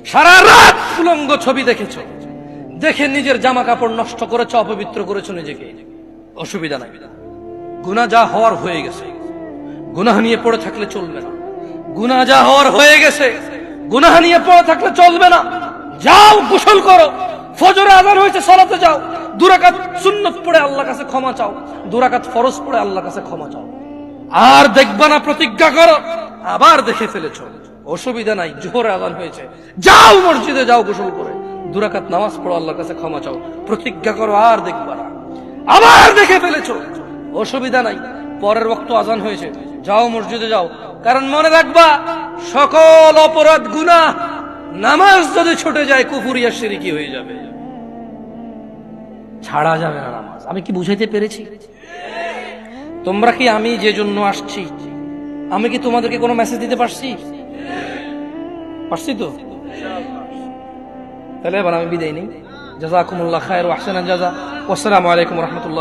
সারা রাত উলঙ্গ ছবি দেখেছো, দেখে নিজের জামা কাপড় নষ্ট করেছো, অপবিত্র করেছো নিজেকে, অসুবিধা নাই। গুনাহ যা হওয়ার হয়ে গেছে, গুনাহ নিয়ে পড়ে থাকলে চলবে না। গুনাহ যা হওয়ার হয়ে গেছে, গুনাহ নিয়ে পড়ে থাকলে চলবে না। যাও গোসল করো, ফজরে আযান হয়েছে সালাতে যাও, 2 রাকাত সুন্নাত পড়ে আল্লাহর কাছে ক্ষমা চাও, 2 রাকাত ফরজ পড়ে আল্লাহর কাছে ক্ষমা চাও। আর দেখবা না, প্রতিজ্ঞা করো। আবার দেখে ফেলেছো, অসুবিধা নাই, জোহরে আযান হয়েছে, যাও মসজিদে যাও গোসল করে 2 রাকাত নামাজ পড়ো, আল্লাহর কাছে ক্ষমা চাও, প্রতিজ্ঞা করো আর দেখবা না। আবার দেখে ফেলেছো, অসুবিধা নাই, পরের ওয়াক্ত আযান হয়েছে, যাও মসজিদে যাও। কারণ মনে রাখবা, সকল অপরাধ গুনাহ নামাজ যদি ছুটে যায় কুফরিয়া শিরকি হয়ে যাবে, ছাড়া যাবে না নামাজ। আমি কি বুঝাইতে পেরেছি? তোমরা কি, আমি যে জন্য আসছি, আমি কি তোমাদেরকে কোনো মেসেজ দিতে পারছি? পারছি তো? তাহলে এবার আমি বিদায় নেই। জাযাকুমুল্লাহ খায়র ওয়া আহসানাল জাযা। ওয়াসসালামু আলাইকুম ওয়া রাহমাতুল্লাহ।